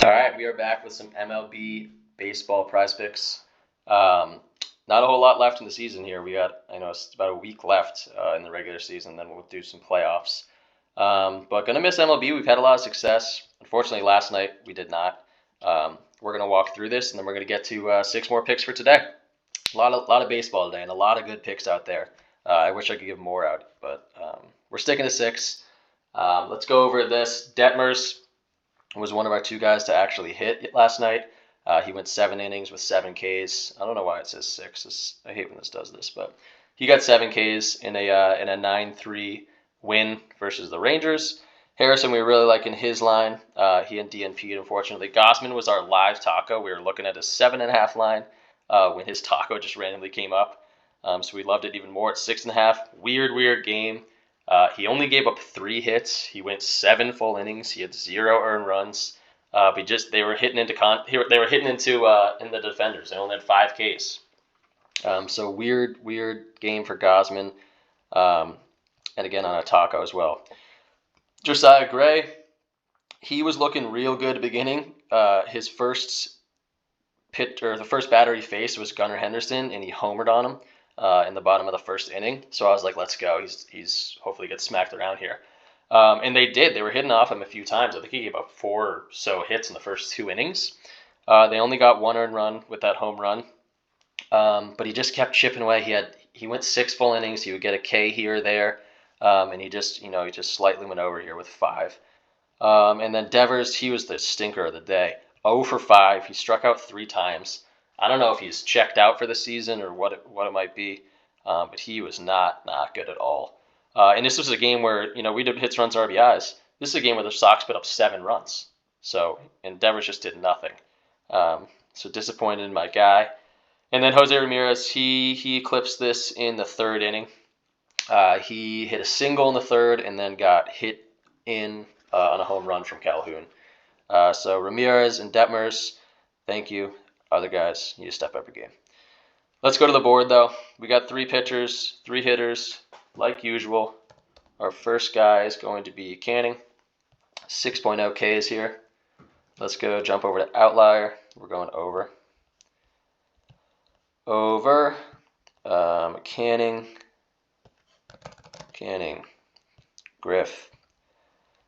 All right, we are back with some MLB baseball prize picks. Not a whole lot left in the season here. I know it's about a week left in the regular season, then we'll do some playoffs. But gonna miss MLB. We've had a lot of success. Unfortunately, last night we did not. We're gonna walk through this, and then we're gonna get to 6 more picks for today. A lot of baseball today, and a lot of good picks out there. I wish I could give more out, but we're sticking to 6. Let's go over this. Detmers was one of our 2 guys to actually hit last night. He went 7 innings with 7 Ks. I don't know why it says 6. I hate when this does this, but he got 7 Ks in a 9-3 win versus the Rangers. Harrison, we were really liking his line. He and DNP'd, unfortunately. Gossman was our live taco. We were looking at a 7.5 line when his taco just randomly came up. So we loved it even more at 6.5. Weird game. He only gave up 3 hits. He went 7 full innings. He had 0 earned runs. But they were hitting into in the defenders. They only had 5 Ks. So weird game for Gosman. And again on a taco as well. Josiah Gray, he was looking real good at the beginning. His first the first batter he faced was Gunnar Henderson, and he homered on him in the bottom of the first inning. So I was like, let's go. He's hopefully gets smacked around here. And they did. They were hitting off him a few times. I think he gave up 4 or so hits in the first 2 innings. They only got 1 earned run with that home run. But he just kept chipping away. He went 6 full innings. He would get a K here or there. And he just slightly went over here with 5. And then Devers, he was the stinker of the day. 0 for 5. He struck out 3 times. I don't know if he's checked out for the season or what it might be, but he was not good at all. And this was a game where we did hits, runs, RBIs. This is a game where the Sox put up 7 runs. And Devers just did nothing. So disappointed in my guy. And then Jose Ramirez, he eclipsed this in the 3rd inning. He hit a single in the 3rd and then got hit in on a home run from Calhoun. So Ramirez and Detmers, thank you. Other guys, you step every game. Let's go to the board, though. We got 3 pitchers, 3 hitters, like usual. Our first guy is going to be Canning. 6.0 Ks here. Let's go jump over to Outlier. We're going over. Over. Canning. Griff.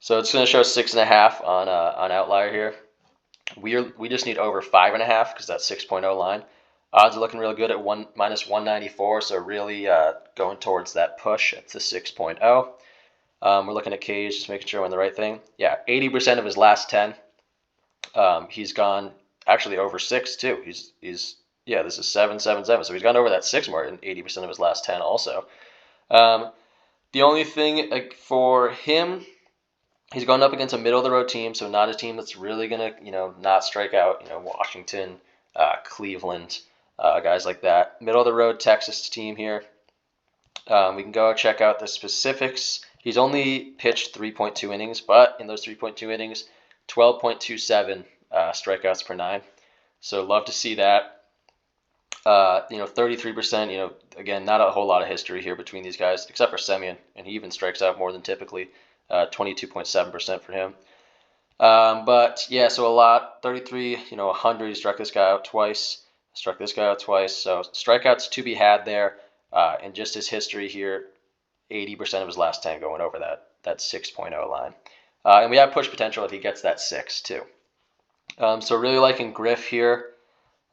So it's going to show 6.5 on Outlier here. We just need over 5.5 because that's 6.0 line. Odds are looking real good at -194, so really going towards that push at the 6.0. We're looking at K's, just making sure we're on the right thing. Yeah, 80% of his last 10. He's gone actually over 6 too. This is 777. So he's gone over that 6 mark in 80% of his last 10 also. The only thing for him, he's going up against a middle-of-the-road team, so not a team that's really going to, not strike out, Washington, Cleveland, guys like that. Middle-of-the-road Texas team here. We can go check out the specifics. He's only pitched 3.2 innings, but in those 3.2 innings, 12.27 strikeouts per 9. So love to see that. 33%, again, not a whole lot of history here between these guys, except for Semyon, and he even strikes out more than typically. 22.7% for him. But yeah, so a lot. 33, 100. He struck this guy out twice. Struck this guy out twice. So strikeouts to be had there. And just his history here, 80% of his last 10 going over that 6.0 line. And we have push potential if he gets that 6 too. So really liking Griff here.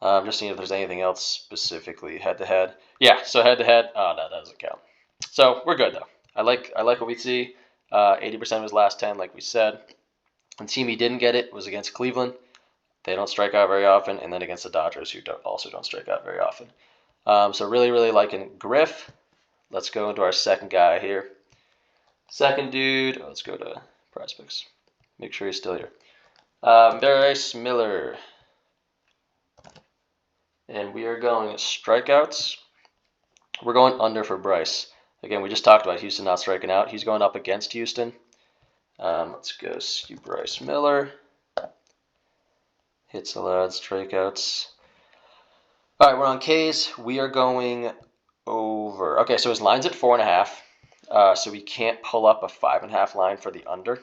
Just seeing if there's anything else specifically head-to-head. Yeah, so head-to-head. Oh, no, that doesn't count. So we're good though. I like what we see. 80% of his last 10, like we said. And the team he didn't get it was against Cleveland. They don't strike out very often. And then against the Dodgers, who also don't strike out very often. So really liking Griff. Let's go into our second guy here. Second dude. Let's go to PrizePicks. Make sure he's still here. Bryce Miller. And we are going strikeouts. We're going under for Bryce. Again, we just talked about Houston not striking out. He's going up against Houston. Let's go see Bryce Miller. Hits allowed, strikeouts. All right, we're on Ks. We are going over. Okay, so his line's at 4.5. So we can't pull up a 5.5 line for the under.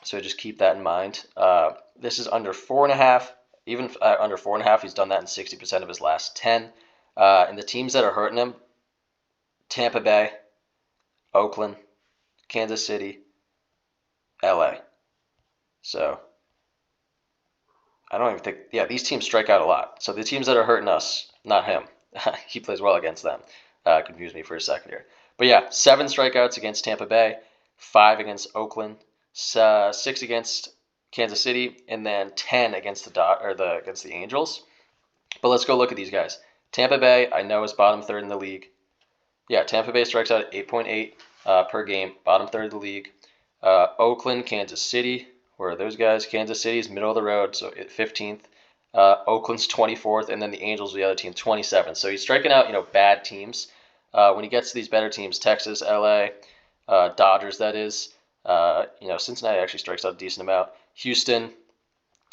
So just keep that in mind. This is under 4.5. Even under 4.5, he's done that in 60% of his last 10. And the teams that are hurting him: Tampa Bay, Oakland, Kansas City, LA. So I don't even think, yeah, these teams strike out a lot. So the teams that are hurting us, not him. He plays well against them. Confused me for a second here. But yeah, 7 strikeouts against Tampa Bay, 5 against Oakland, 6 against Kansas City, and then 10 against against the Angels. But let's go look at these guys. Tampa Bay, I know, is bottom third in the league. Yeah, Tampa Bay strikes out at 8.8 per game, bottom third of the league. Oakland, Kansas City, where are those guys? Kansas City's middle of the road, so at 15th. Oakland's 24th, and then the Angels, the other team, 27th. So he's striking out, bad teams. When he gets to these better teams, Texas, LA, Dodgers, that is. Cincinnati actually strikes out a decent amount. Houston,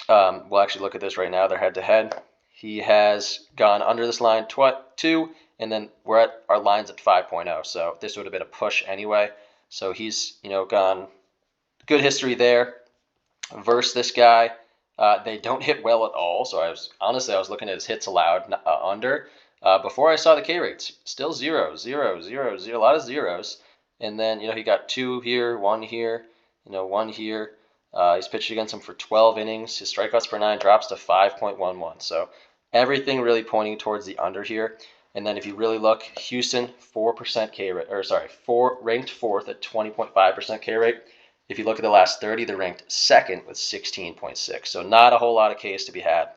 we'll actually look at this right now. They're head-to-head. He has gone under this line 2, and then we're at our lines at 5.0. So this would have been a push anyway. So he's, gone good history there. Versus this guy, they don't hit well at all. So I was looking at his hits allowed under. Before I saw the K rates, still 0, 0, 0, 0, a lot of zeros. And then, he got 2 here, 1 here, 1 here. He's pitched against him for 12 innings. His strikeouts per 9 drops to 5.11. So everything really pointing towards the under here. And then if you really look, Houston, 4% K rate, ranked 4th at 20.5% K rate. If you look at the last 30, they're ranked 2nd with 16.6. So not a whole lot of Ks to be had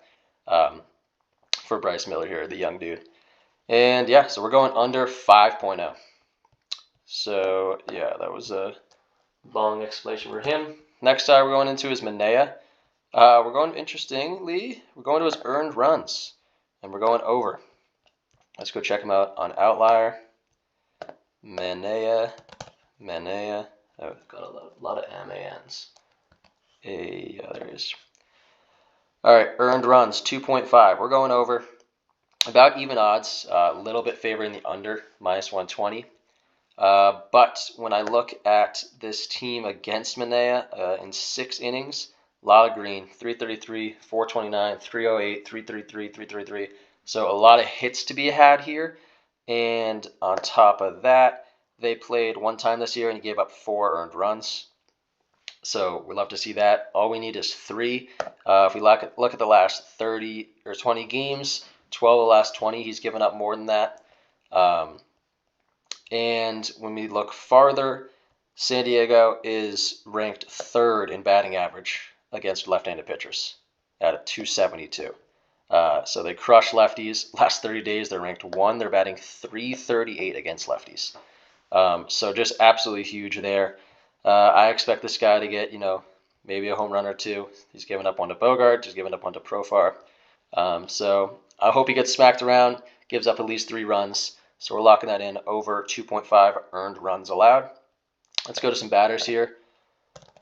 for Bryce Miller here, the young dude. And yeah, so we're going under 5.0. So yeah, that was a long explanation for him. Next guy we're going into is Manaea. We're going to his earned runs, and we're going over. Let's go check him out on Outlier. Manaea. I've got a lot of MANs. Yeah, there he is. All right, earned runs, 2.5. We're going over. About even odds, a little bit favoring the under, minus 120. But when I look at this team against Manaea in 6 innings, a lot of green, 333, 429, 308, 333, 333. So a lot of hits to be had here. And on top of that, they played 1 time this year and he gave up 4 earned runs. So we'd love to see that. All we need is 3. If we look at the last 30 or 20 games, 12 of the last 20, he's given up more than that. And when we look farther, San Diego is ranked 3rd in batting average against left-handed pitchers at a 272. So they crush lefties. Last 30 days, they're ranked 1. They're batting 338 against lefties. So just absolutely huge there. I expect this guy to get, maybe a home run or 2. He's given up one to Bogart. He's given up one to Profar. So I hope he gets smacked around, gives up at least 3 runs. So we're locking that in over 2.5 earned runs allowed. Let's go to some batters here.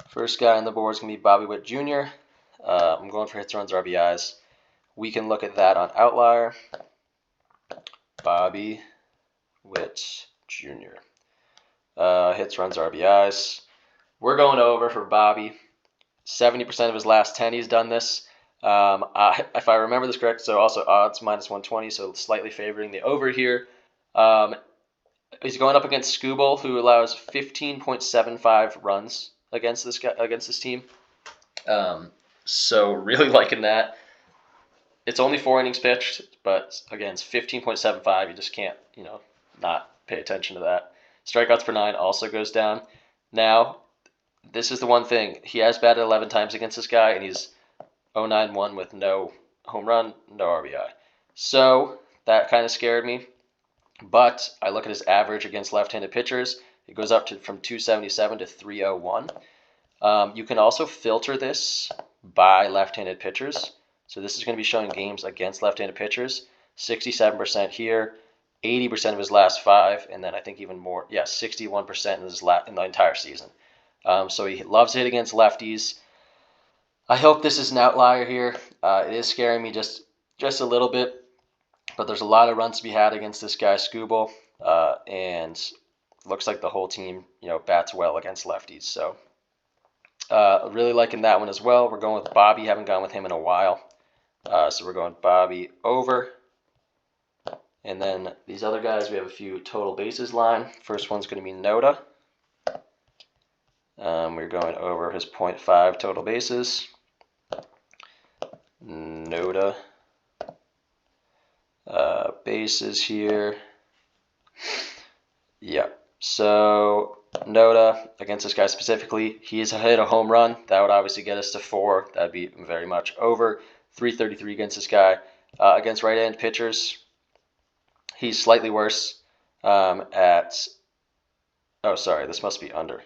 First guy on the board is going to be Bobby Witt Jr. I'm going for hits, runs, RBIs. We can look at that on Outlier. Bobby Witt Jr. Hits, runs, RBIs. We're going over for Bobby. 70% of his last 10 he's done this. If I remember this correct, so also odds minus 120, so slightly favoring the over here. He's going up against Skubal, who allows 15.75 runs against this team. So really liking that. It's only 4 innings pitched, but again, it's 15.75. You just can't, not pay attention to that. Strikeouts per 9 also goes down. Now, this is the one thing. He has batted 11 times against this guy, and he's 0.91 with no home run, no RBI. So that kind of scared me. But I look at his average against left-handed pitchers. It goes up from 277 to 301. You can also filter this by left-handed pitchers. So this is going to be showing games against left-handed pitchers. 67% here, 80% of his last 5, and then I think even more. 61% in the entire season. So he loves to hit against lefties. I hope this is an outlier here. It is scaring me just a little bit. But there's a lot of runs to be had against this guy, Skubal, and looks like the whole team, bats well against lefties. So Really liking that one as well. We're going with Bobby. Haven't gone with him in a while. So we're going Bobby over. And then these other guys, we have a few total bases line. First one's going to be Noda. We're going over his 0.5 total bases. Noda. Bases here. Yeah. So Noda, against this guy specifically, he's hit a home run. That would obviously get us to 4. That'd be very much over. 333 against this guy. Against right-hand pitchers, he's slightly worse at... Oh, sorry, this must be under.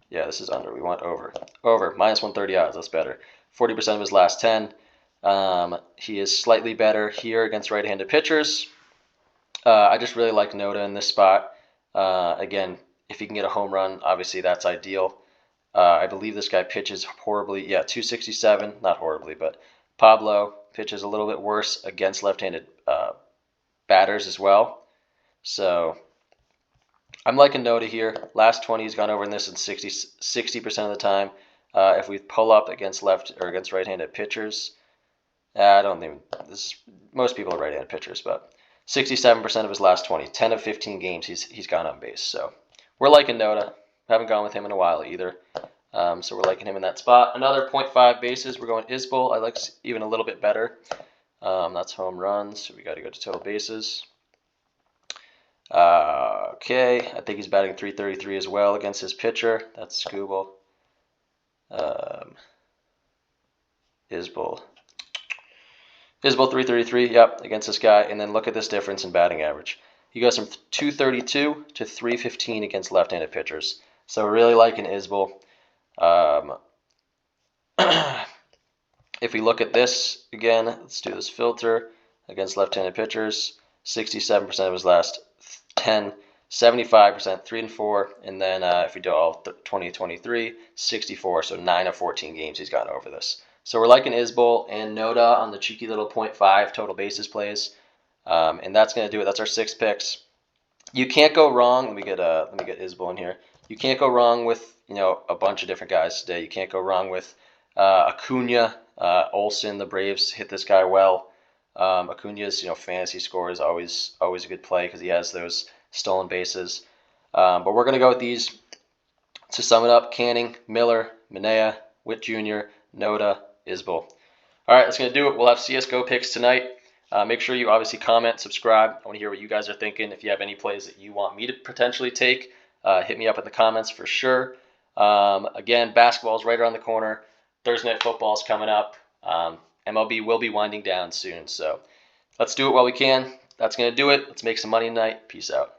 Yeah, this is under. We want over. Over. Minus 130 odds. That's better. 40% of his last 10. He is slightly better here against right-handed pitchers. I just really like Noda in this spot. Again, if he can get a home run, obviously that's ideal. I believe this guy pitches horribly. Yeah, 267. Not horribly, but Pablo pitches a little bit worse against left-handed batters as well. So I'm liking Noda here. Last 20, he's gone over in this in 60% of the time. If we pull up against against right-handed pitchers, I don't think most people are right-handed pitchers, but 67% of his last 20, 10 of 15 games, he's gone on base. So we're liking Noda. Haven't gone with him in a while either. So we're liking him in that spot. Another 0.5 bases. We're going Isbell. I like even a little bit better. That's home runs. So we got to go to total bases. Okay, I think he's batting 333 as well against his pitcher. That's Scooble. Isbell. Isbell 333, yep, against this guy. And then look at this difference in batting average. He goes from 232 to 315 against left-handed pitchers. So we're really liking Isbell. If we look at this again, let's do this filter against left-handed pitchers. 67% of his last 10, 75%, 3 and 4, and then if we do all 2023, 64. So 9 of 14 games he's gotten over this. So we're liking Isbell and Noda on the cheeky little 0.5 total bases plays, and that's gonna do it. That's our 6 picks. You can't go wrong. Let me get Isbell in here. You can't go wrong with a bunch of different guys today. You can't go wrong with Acuna, Olsen. The Braves hit this guy well. Acuna's fantasy score is always a good play because he has those stolen bases. But we're gonna go with these to sum it up: Canning, Miller, Manaea, Witt Jr., Noda, Isbell. All right, that's gonna do it. We'll have CS:GO picks tonight. Make sure you obviously comment, subscribe. I want to hear what you guys are thinking. If you have any plays that you want me to potentially take, hit me up in the comments for sure. Again, basketball is right around the corner. Thursday night football is coming up. MLB will be winding down soon, so let's do it while we can. That's going to do it. Let's make some money tonight. Peace out.